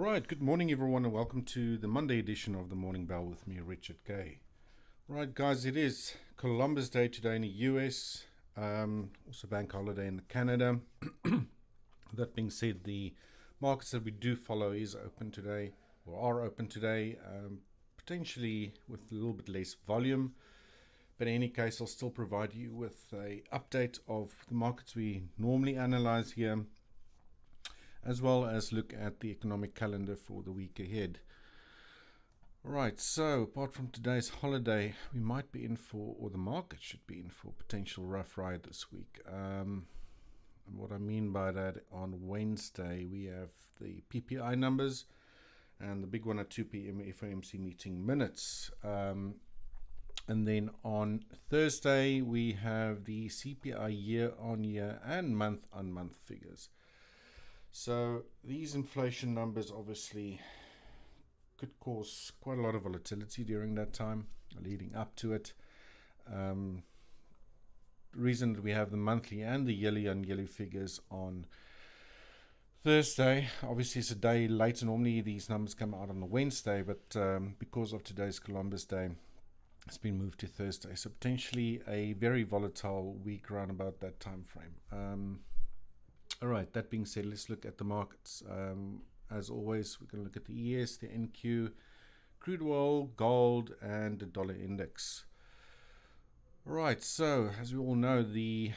Right, good morning everyone and welcome to the Monday edition of the Morning Bell with me, Richard Gay. Right guys, it is Columbus Day today in the US, also bank holiday in Canada. That being said, the markets that we do follow is open today, or are open today, potentially with a little bit less volume. But in any case, I'll still provide you with an update of the markets we normally analyze here, as well as look at the economic calendar for the week ahead. Right, so apart from today's holiday, we might be in for, or the market should be in for, a potential rough ride this week. And what I mean by that, on Wednesday, we have the PPI numbers and the big one at 2 p.m. FOMC meeting minutes. And then on Thursday, we have the CPI year-on-year and month-on-month figures. So these inflation numbers obviously could cause quite a lot of volatility during that time, leading up to it. The reason that we have the monthly and the yearly figures on Thursday, obviously it's a day later. Normally these numbers come out on a Wednesday, but because of today's Columbus Day, it's been moved to Thursday. So potentially a very volatile week around about that time frame. All right, that being said, let's look at the markets. As always, we're going to look at the ES, the NQ, crude oil, gold, and the dollar index. All right, so as we all know, the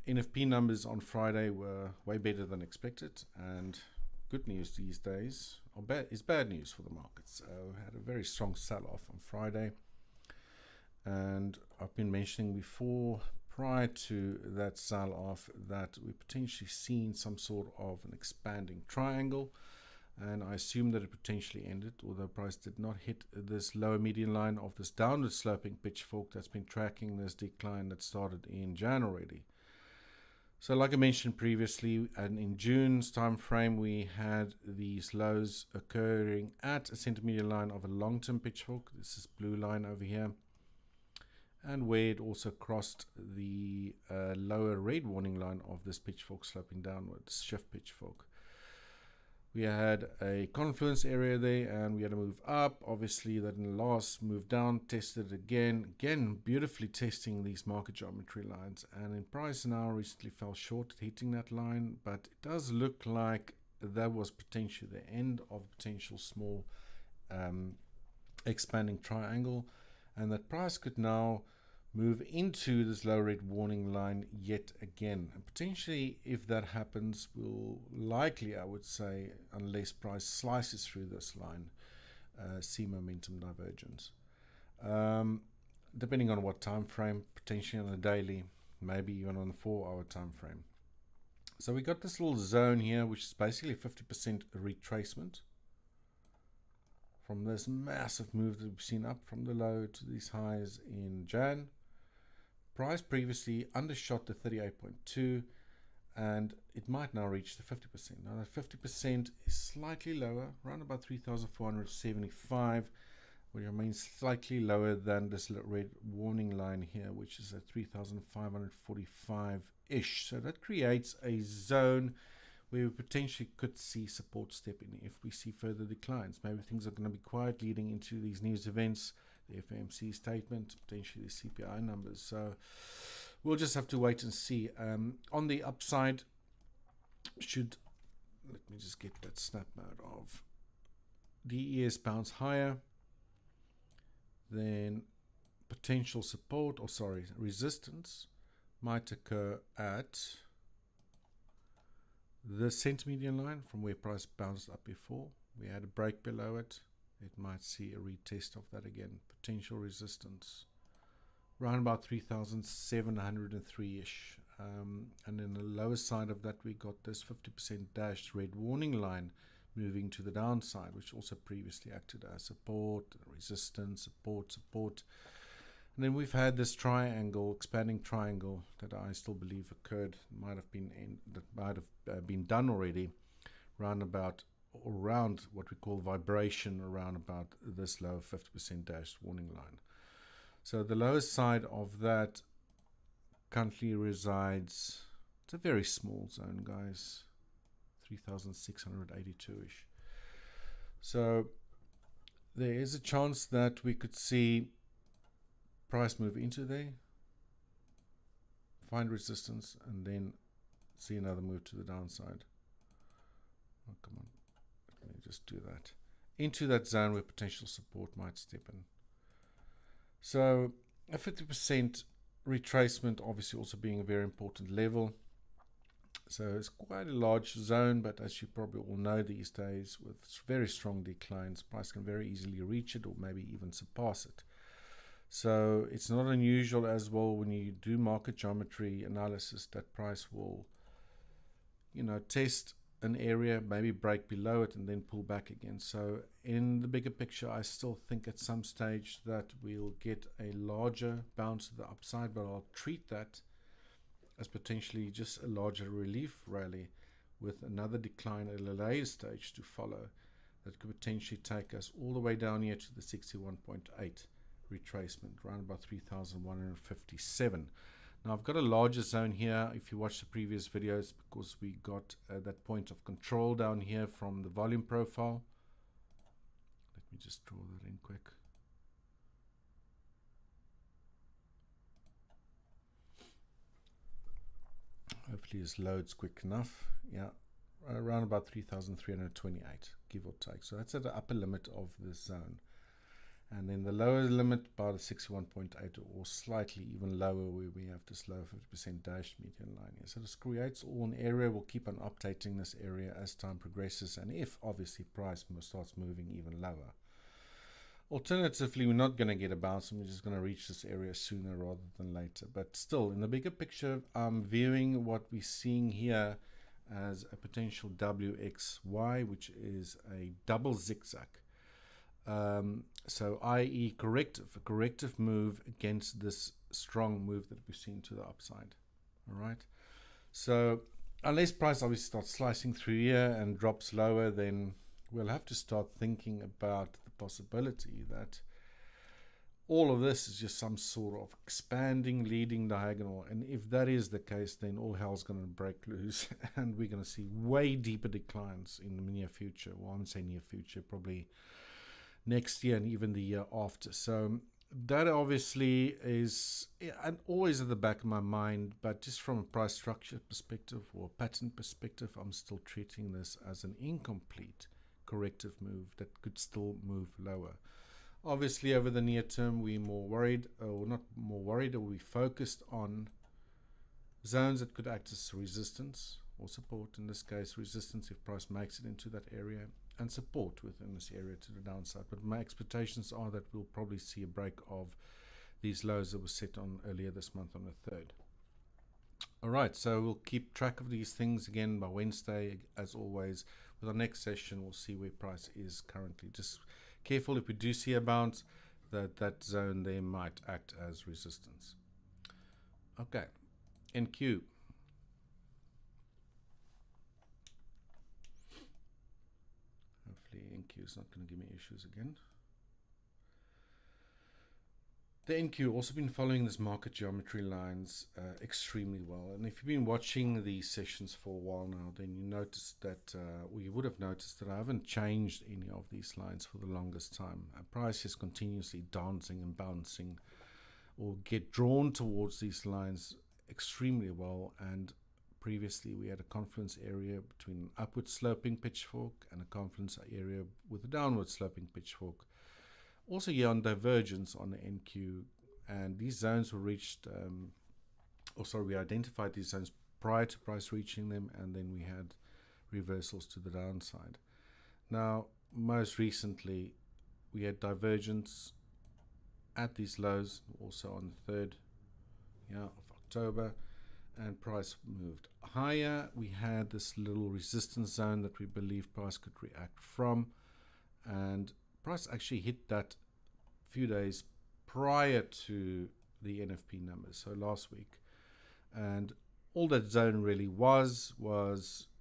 NFP numbers on Friday were way better than expected, and good news these days is bad news for the markets. We had a very strong sell-off on Friday, and I've been mentioning before, prior to that sell-off, that we potentially seen some sort of an expanding triangle, and I assume that it potentially ended, although price did not hit this lower median line of this downward sloping pitchfork that's been tracking this decline that started in January already. So like I mentioned previously, and in June's time frame, we had these lows occurring at a center median line of a long-term pitchfork. This is blue line over here, and where it also crossed the lower red warning line of this pitchfork sloping downwards, shift pitchfork. We had a confluence area there, and we had a move up. Obviously, that in the last move down, tested again, beautifully testing these market geometry lines. And in price now recently fell short at hitting that line, but it does look like that was potentially the end of a potential small expanding triangle, and that price could now move into this low red warning line yet again. And potentially, if that happens, will likely, I would say, unless price slices through this line, see momentum divergence. Depending on what time frame, potentially on the daily, maybe even on the 4-hour time frame. So we got this little zone here, which is basically 50% retracement from this massive move that we've seen up from the low to these highs in Jan. Price previously undershot the 38.2, and it might now reach the 50%. Now that 50% is slightly lower, around about 3,475, which remains slightly lower than this red warning line here, which is at 3,545-ish. So that creates a zone where we potentially could see support step in if we see further declines. Maybe things are going to be quiet leading into these news events, the FOMC statement, potentially the CPI numbers. So we'll just have to wait and see. On the upside, let me just get that snap mode of the ES bounce higher, then potential support, resistance might occur at the center median line from where price bounced up before. We had a break below it. It might see a retest of that again. Potential resistance around about 3,703-ish. And then the lower side of that, we got this 50% dashed red warning line moving to the downside, which also previously acted as support, resistance, support. And then we've had this triangle, expanding triangle, that I still believe occurred, might have been done already, around what we call vibration, around about this low 50% dashed warning line. So the lowest side of that currently resides, it's a very small zone, guys, 3,682-ish. So there is a chance that we could see price move into there, find resistance, and then see another move to the downside. Oh, come on, let me just do that. Into that zone where potential support might step in. So a 50% retracement obviously also being a very important level. So it's quite a large zone, but as you probably all know these days, with very strong declines, price can very easily reach it or maybe even surpass it. So it's not unusual as well when you do market geometry analysis that price will, test an area, maybe break below it and then pull back again. So in the bigger picture, I still think at some stage that we'll get a larger bounce to the upside, but I'll treat that as potentially just a larger relief rally with another decline at a later stage to follow that could potentially take us all the way down here to the 61.8 retracement, around about 3,157. Now I've got a larger zone here if you watch the previous videos, because we got that point of control down here from the volume profile. Let me just draw that in quick. Hopefully this loads quick enough. Yeah, around about 3,328, give or take. So that's at the upper limit of this zone. And then the lower limit about 61.8 or slightly even lower, where we have this low 50% dashed median line here. So this creates all an area. We'll keep on updating this area as time progresses, and if obviously price starts moving even lower. Alternatively, we're not going to get a bounce and we're just going to reach this area sooner rather than later. But still, in the bigger picture, I'm viewing what we're seeing here as a potential WXY, which is a double zigzag. So i.e. a corrective move against this strong move that we've seen to the upside. All right. So unless price obviously starts slicing through here and drops lower, then we'll have to start thinking about the possibility that all of this is just some sort of expanding leading diagonal, and if that is the case, then all hell's going to break loose and we're going to see way deeper declines in the near future. Well, I wouldn't say near future, probably next year and even the year after. So that obviously is always at the back of my mind, but just from a price structure perspective or pattern perspective, I'm still treating this as an incomplete corrective move that could still move lower. Obviously, over the near term, we're more worried, or not more worried, or we focused on zones that could act as resistance or support. In this case, resistance if price makes it into that area, and support within this area to the downside. But my expectations are that we'll probably see a break of these lows that were set on earlier this month on the 3rd. All right, so we'll keep track of these things again by Wednesday, as always. With our next session, we'll see where price is currently. Just careful if we do see a bounce, that zone there might act as resistance. Okay, NQ. Hopefully NQ is not going to give me issues again. The NQ also been following this market geometry lines extremely well, and if you've been watching these sessions for a while now, then you noticed that, or you would have noticed that I haven't changed any of these lines for the longest time. Our price is continuously dancing and bouncing, or get drawn towards these lines extremely well. And previously we had a confluence area between an upward sloping pitchfork and a confluence area with a downward sloping pitchfork. Also here on divergence on the NQ, and these zones were reached, we identified these zones prior to price reaching them, and then we had reversals to the downside. Now, most recently, we had divergence at these lows, also on the 3rd of October, and price moved higher. We had this little resistance zone that we believed price could react from, and price actually hit that few days prior to the NFP numbers, so last week. And all that zone really was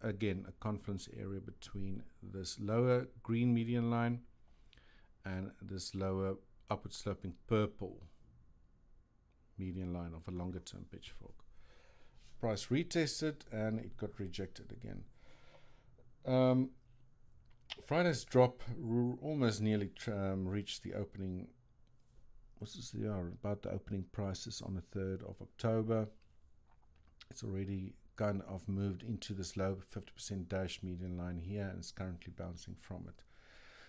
again a confluence area between this lower green median line and this lower upward sloping purple median line of a longer term pitchfork. Price retested and it got rejected again. Friday's drop almost nearly reached the opening. What's this? About the opening prices on the 3rd of October. It's already kind of moved into this low 50% dash median line here, and it's currently bouncing from it.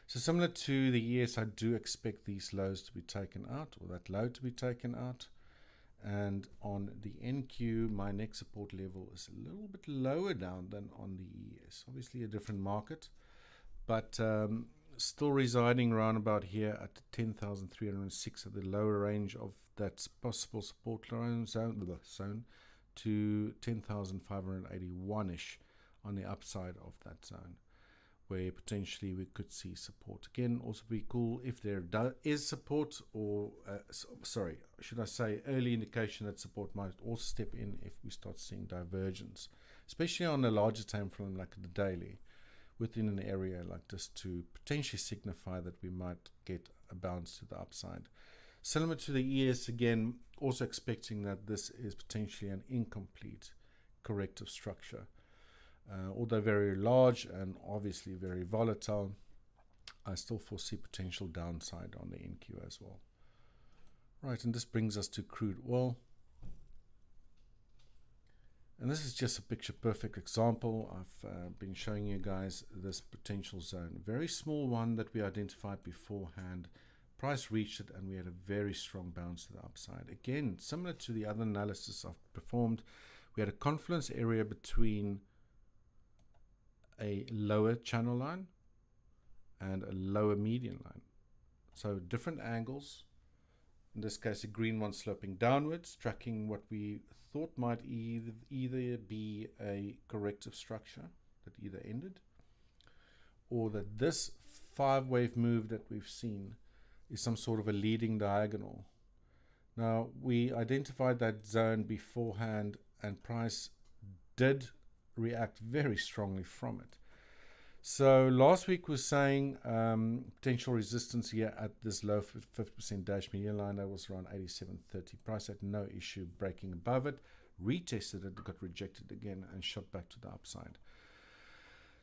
So similar to the ES, I do expect these lows to be taken out, or that low to be taken out. And on the NQ, my next support level is a little bit lower down than on the ES. Obviously a different market, but still residing around about here at 10,306 at the lower range of that possible support zone to 10,581-ish on the upside of that zone, where potentially we could see support. Again, also be cool if there is support, or sorry, should I say early indication that support might also step in if we start seeing divergence, especially on a larger time frame like the daily, within an area like this, to potentially signify that we might get a bounce to the upside. Similar to the ES, again, also expecting that this is potentially an incomplete corrective structure. Although very large and obviously very volatile, I still foresee potential downside on the NQ as well. Right, and this brings us to crude oil. And this is just a picture perfect example. I've been showing you guys this potential zone. Very small one that we identified beforehand. Price reached it and we had a very strong bounce to the upside. Again, similar to the other analysis I've performed, we had a confluence area between a lower channel line and a lower median line. So different angles. In this case, a green one sloping downwards, tracking what we thought might either be a corrective structure that either ended, or that this 5-wave move that we've seen is some sort of a leading diagonal. Now, we identified that zone beforehand, and price did react very strongly from it. So last week was saying potential resistance here at this low 50% dash median line. That was around 87.30. Price had no issue breaking above it, retested it, got rejected again, and shot back to the upside.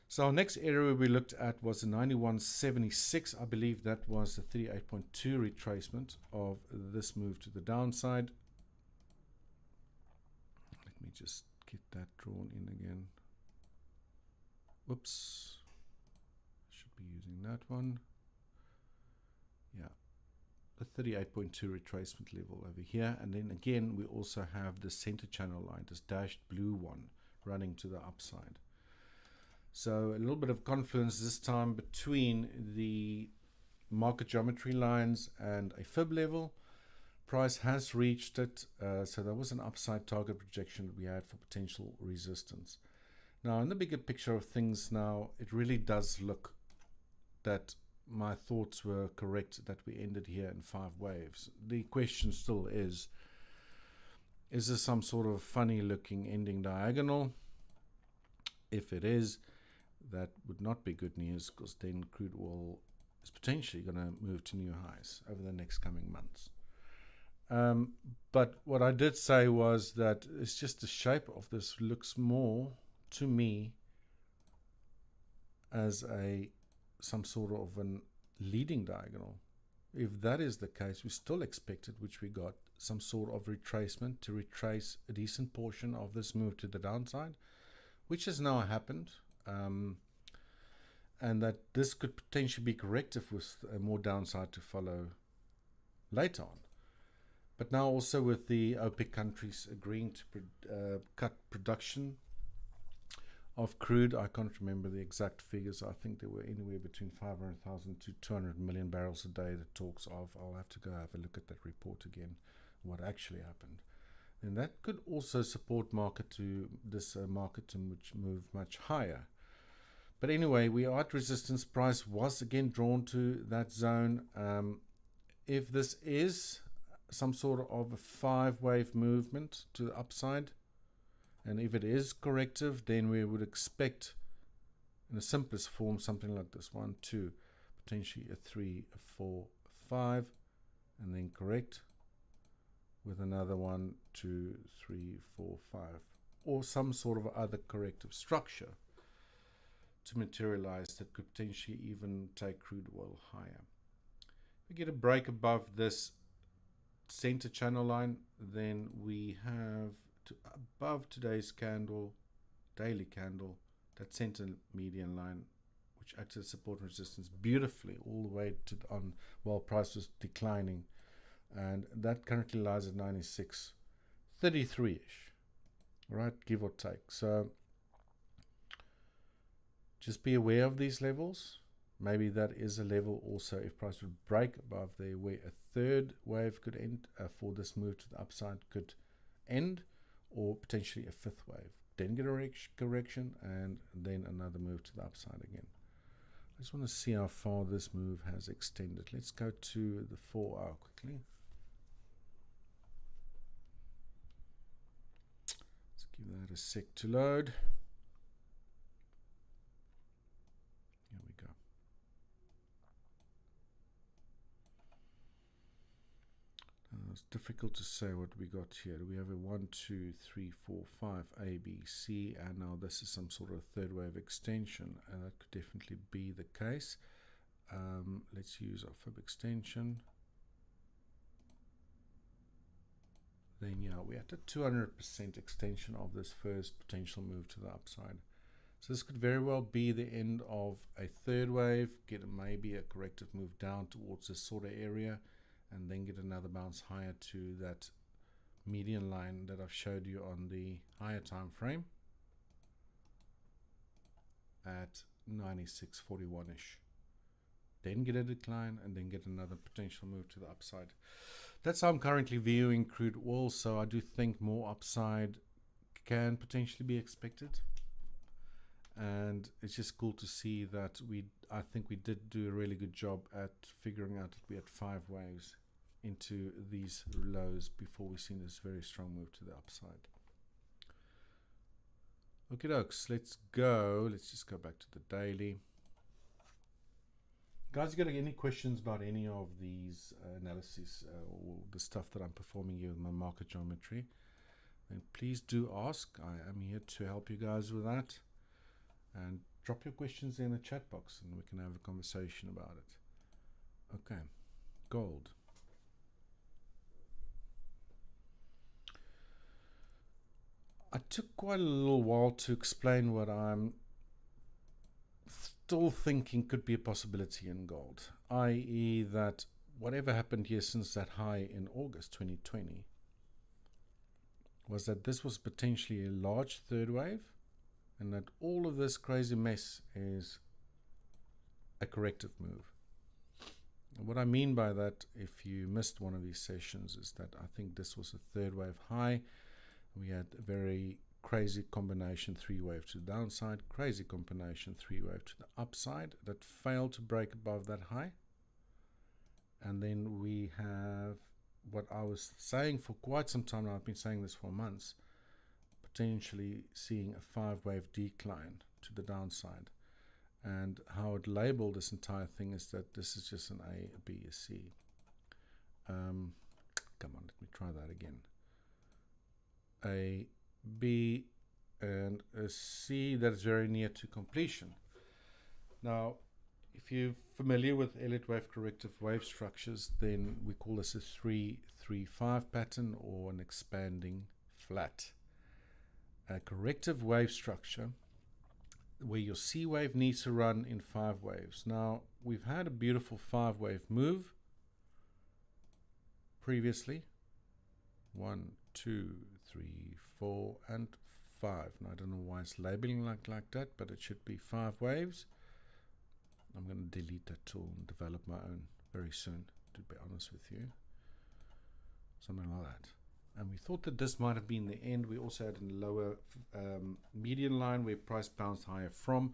So our next area we looked at was the 91.76. I believe that was the 38.2 retracement of this move to the downside. Let me just get that drawn in again. Whoops. Should be using that one. Yeah. The 38.2 retracement level over here. And then again, we also have the center channel line, this dashed blue one, running to the upside. So a little bit of confluence this time between the market geometry lines and a fib level. Price has reached it, so there was an upside target projection that we had for potential resistance. Now, in the bigger picture of things now, it really does look that my thoughts were correct, that we ended here in 5 waves. The question still is this some sort of funny looking ending diagonal? If it is, that would not be good news, because then crude oil is potentially going to move to new highs over the next coming months. But what I did say was that it's just the shape of this looks more to me as some sort of an leading diagonal. If that is the case, we still expected, which we got, some sort of retracement to retrace a decent portion of this move to the downside, which has now happened, and that this could potentially be corrective with more downside to follow later on. But now also with the OPEC countries agreeing to cut production of crude, I can't remember the exact figures. I think they were anywhere between 500,000 to 200 million barrels a day, the talks of. I'll have to go have a look at that report again, what actually happened. And that could also support market to move much higher. But anyway, we are at resistance. Price was again drawn to that zone. If this is some sort of a 5-wave movement to the upside, and if it is corrective, then we would expect, in the simplest form, something like this: 1, 2, potentially a 3, a 4, a 5, and then correct with another 1, 2, 3, 4, 5, or some sort of other corrective structure to materialize that could potentially even take crude oil higher. If we get a break above this center channel line, then we have above today's candle, daily candle, that center median line, which acts as support and resistance beautifully all the way to on while price was declining, and that currently lies at 96.33ish, right, give or take. So just be aware of these levels. Maybe that is a level also if price would break above there where a third wave could end for this move to the upside could end, or potentially a fifth wave. Then get a correction and then another move to the upside again. I just want to see how far this move has extended. Let's go to the 4 hour quickly. Let's give that a sec to load. Here we go. It's difficult to say what we got here. We have a 1, 2, 3, 4, 5 A, B, C, and now this is some sort of third wave extension, and that could definitely be the case. Let's use our fib extension. Then yeah, we're at a 200% extension of this first potential move to the upside. So this could very well be the end of a third wave, get maybe a corrective move down towards this sort of area, and then get another bounce higher to that median line that I've showed you on the higher time frame at 96.41ish. Then get a decline and then get another potential move to the upside. That's how I'm currently viewing crude oil, so I do think more upside can potentially be expected. And it's just cool to see that I think we did do a really good job at figuring out that we had 5 waves into these lows before we seen this very strong move to the upside. Okay, dokes, let's just go back to the daily. Guys, you got any questions about any of these analyses or the stuff that I'm performing here with my market geometry, then please do ask. I am here to help you guys with that. And drop your questions in the chat box and we can have a conversation about it. Okay, gold. I took quite a little while to explain what I'm still thinking could be a possibility in gold, i.e. that whatever happened here since that high in August 2020 was that this was potentially a large third wave, and that all of this crazy mess is a corrective move. And what I mean by that, if you missed one of these sessions, is that I think this was a third wave high. We had a very crazy combination 3 wave to the downside, crazy combination 3 wave to the upside that failed to break above that high. And then we have what I was saying for quite some time now, I've been saying this for months, potentially seeing a 5 wave decline to the downside. And how I'd label this entire thing is that this is just an A, a B, a C. Come on, let me try that again. A, B, and a C that is very near to completion. Now, if you're familiar with Elliott wave corrective wave structures, then we call this a 3-3-5 pattern or an expanding flat. A corrective wave structure where your C wave needs to run in 5 waves. Now, we've had a beautiful 5 wave move previously. 1, 2, 3, 4, and 5. Now, I don't know why it's labeling like that, but it should be 5 waves. I'm going to delete that tool and develop my own very soon, to be honest with you. Something like that. And we thought that this might have been the end. We also had a lower median line where price bounced higher from,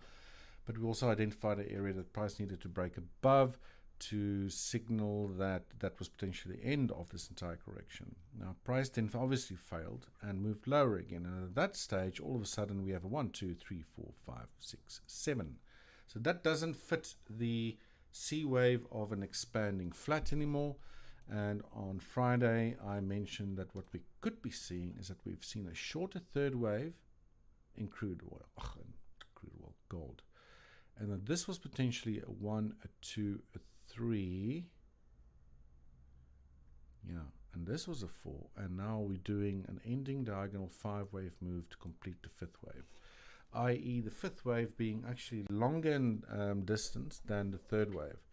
but we also identified an area that price needed to break above to signal that that was potentially the end of this entire correction. Now, price then obviously failed and moved lower again. And at that stage, all of a sudden, we have a 1, 2, 3, 4, 5, 6, 7. So that doesn't fit the C wave of an expanding flat anymore. And on Friday, I mentioned that what we could be seeing is that we've seen a shorter third wave in crude oil, gold. and that this was potentially a 1, a 2, a 3. Yeah, and this was a 4, and now we're doing an ending diagonal 5-wave move to complete the 5th wave, i.e. the 5th wave being actually longer in distance than the 3rd wave.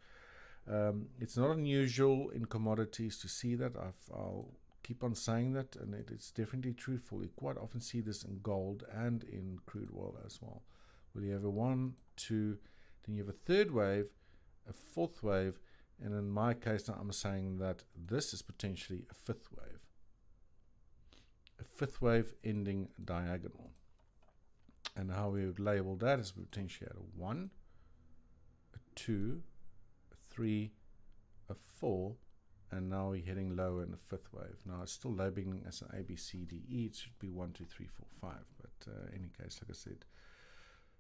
It's not unusual in commodities to see that. I'll keep on saying that, and it's definitely truthful. You quite often see this in gold and in crude oil as well, where you have a 1, 2, then you have a 3rd wave, a 4th wave, and in my case now I'm saying that this is potentially a 5th wave. A 5th wave ending diagonal. And how we would label that is we potentially had a 1, a 2, a 3, a 4, and now we're heading lower in the 5th wave. Now it's still labeling as an A, B, C, D, E. It should be 1, 2, 3, 4, 5. But in any case, like I said,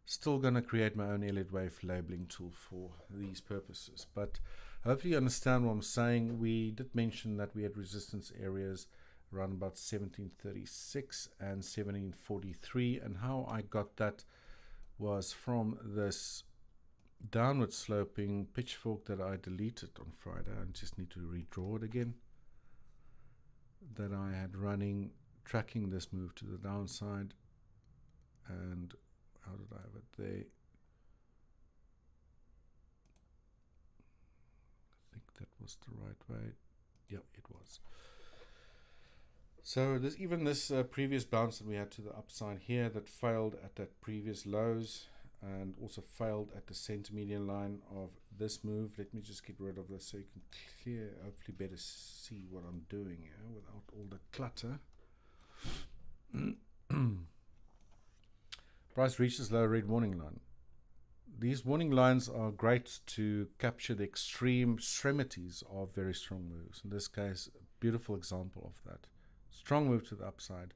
still going to create my own Elliott wave labeling tool for these purposes. But hopefully you understand what I'm saying. We did mention that we had resistance areas around about 1736 and 1743, and how I got that was from this downward sloping pitchfork that I deleted on Friday. I just need to redraw it again, that I had running, tracking this move to the downside. And how did I have it there? I think that was the right way. Yep, it was. So this, even this previous bounce that we had to the upside here, that failed at that previous lows and also failed at the center median line of this move. Let me just get rid of this so you can hopefully better see what I'm doing here without all the clutter. Price reaches low red warning line. These warning lines are great to capture the extremities of very strong moves. In this case, a beautiful example of that. Strong move to the upside.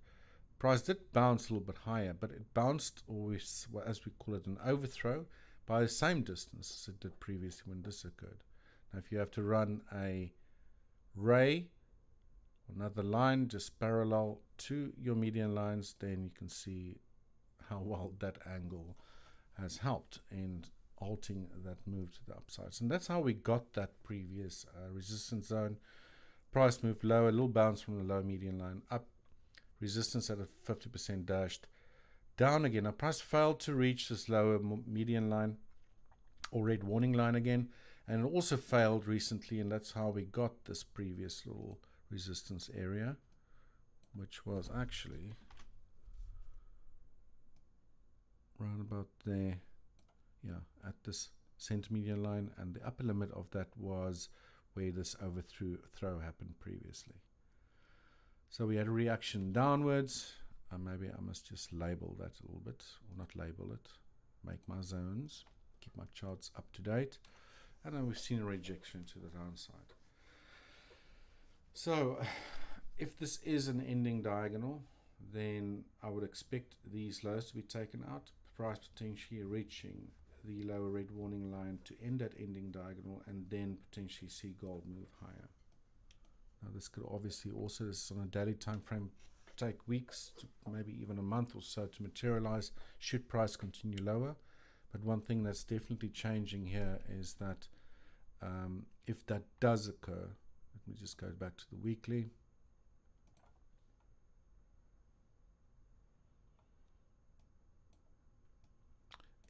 Price did bounce a little bit higher, but it bounced, or as we call it, an overthrow, by the same distance as it did previously when this occurred. Now, if you have to run a ray, another line just parallel to your median lines, then you can see how well that angle has helped in halting that move to the upsides. And that's how we got that previous resistance zone. Price moved lower, a little bounce from the low median line up, resistance at a 50% dashed down again. Now price failed to reach this lower median line or red warning line again, and it also failed recently, and that's how we got this previous little resistance area, which was actually round about there, yeah, at this center median line, and the upper limit of that was where this overthrow happened previously. So we had a reaction downwards. Maybe I must just label that a little bit, or not label it, make my zones, keep my charts up to date, and then we've seen a rejection to the downside. So if this is an ending diagonal, then I would expect these lows to be taken out, price potentially reaching the lower red warning line to end that ending diagonal, and then potentially see gold move higher. Now this could obviously also, this is on a daily time frame, take weeks to maybe even a month or so to materialize should price continue lower. But one thing that's definitely changing here is that if that does occur, let me just go back to the weekly.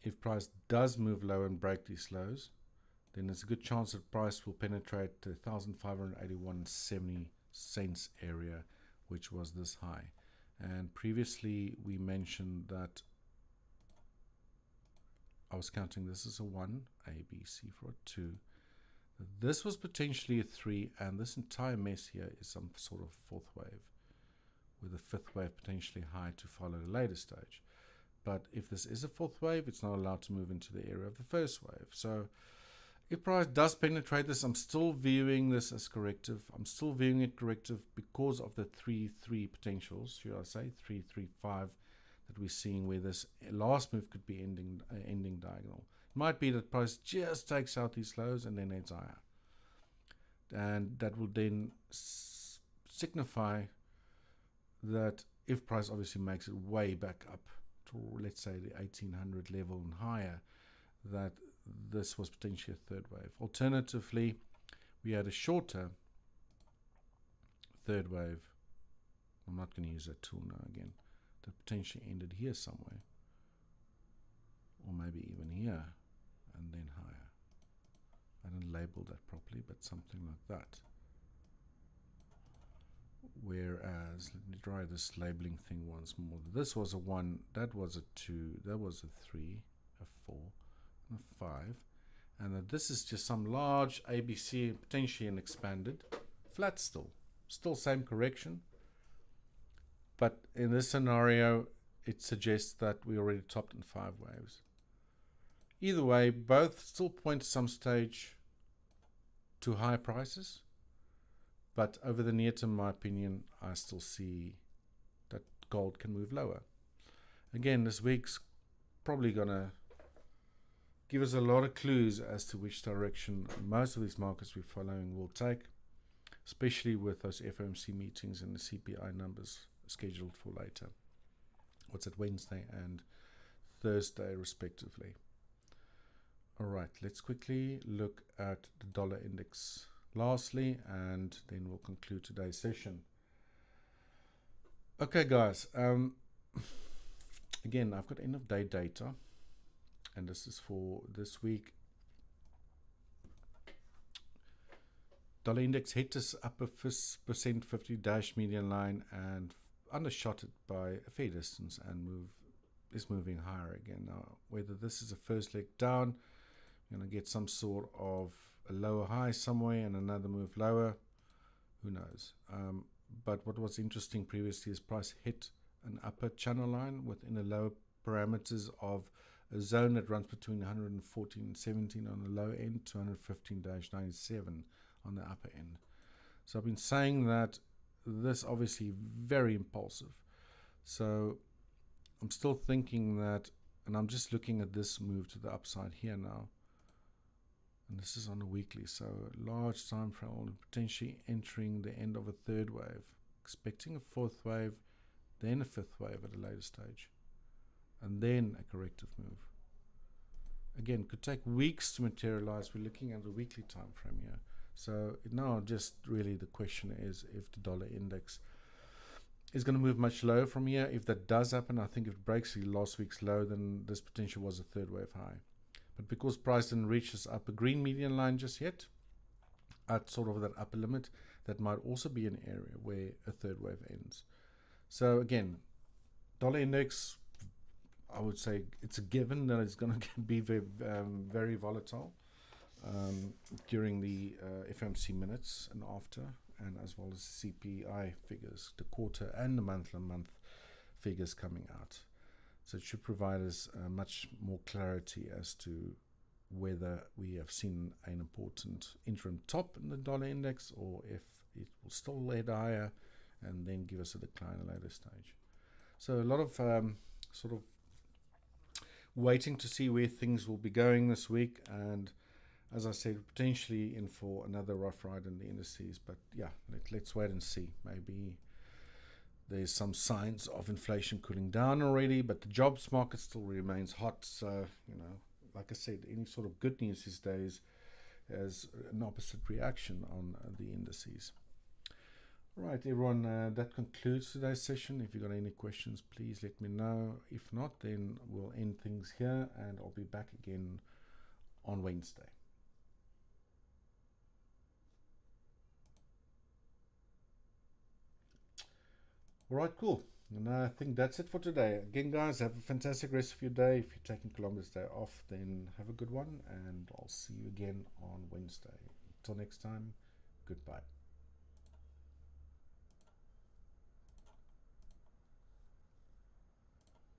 If price does move lower and break these lows, then there's a good chance that price will penetrate the 1,581.70 cents area, which was this high. And previously we mentioned that I was counting this as a 1, A, B, C for a 2. This was potentially a 3, and this entire mess here is some sort of fourth wave, with a fifth wave potentially high to follow the later stage. But if this is a fourth wave, it's not allowed to move into the area of the first wave. So if price does penetrate this, I'm still viewing this as corrective. I'm still viewing it corrective because of the 3-3 potentials, should I say, 3-3-5 that we're seeing, where this last move could be ending diagonal. It might be that price just takes out these lows and then heads higher. And that will then signify that if price obviously makes it way back up to, let's say, the 1800 level and higher, that this was potentially a third wave. Alternatively, we had a shorter third wave. I'm not going to use that tool now again. That potentially ended here somewhere, or maybe even here, and then higher. I didn't label that properly, but something like that. Whereas, let me try this labeling thing once more. This was a 1, that was a 2, that was a 3, a 4, and a 5. And that this is just some large ABC, potentially an expanded, flat still. Still same correction. But in this scenario, it suggests that we already topped in 5 waves. Either way, both still point to some stage to high prices. But over the near term, in my opinion, I still see that gold can move lower. Again, this week's probably going to give us a lot of clues as to which direction most of these markets we're following will take, especially with those FOMC meetings and the CPI numbers scheduled for later. What's it, Wednesday and Thursday, respectively. All right, let's quickly look at the dollar index lastly, and then we'll conclude today's session. Okay, guys. Again, I've got end of day data, and this is for this week. Dollar index hit this upper percent 50-dash median line and undershot it by a fair distance and is moving higher again. Now, whether this is a first leg down, you're going to get some sort of a lower high somewhere and another move lower, who knows. But what was interesting previously is price hit an upper channel line within the lower parameters of a zone that runs between 114 and 17 on the low end to 115-97 on the upper end. So I've been saying that this obviously very impulsive. So I'm still thinking that, and I'm just looking at this move to the upside here now. And this is on a weekly, so a large time frame, potentially entering the end of a third wave, expecting a fourth wave, then a fifth wave at a later stage, and then a corrective move. Again, could take weeks to materialize. We're looking at a weekly time frame here. So now just really the question is if the dollar index is going to move much lower from here. If that does happen, I think if it breaks the last week's low, then this potential was a third wave high. But because price didn't reach this upper green median line just yet, at sort of that upper limit, that might also be an area where a third wave ends. So again, dollar index, I would say it's a given that it's going to be very volatile during the FOMC minutes and after, and as well as CPI figures, the quarter and the month-on-month figures coming out. So it should provide us much more clarity as to whether we have seen an important interim top in the dollar index or if it will still head higher and then give us a decline at a later stage. So a lot of sort of waiting to see where things will be going this week, and as I said, potentially in for another rough ride in the indices. But yeah, let's wait and see. Maybe there's some signs of inflation cooling down already, but the jobs market still remains hot. So, like I said, any sort of good news these days has an opposite reaction on the indices. All right, everyone, that concludes today's session. If you've got any questions, please let me know. If not, then we'll end things here, and I'll be back again on Wednesday. All right, cool. And I think that's it for today. Again, guys, have a fantastic rest of your day. If you're taking Columbus Day off, then have a good one, and I'll see you again on Wednesday. Until next time, goodbye.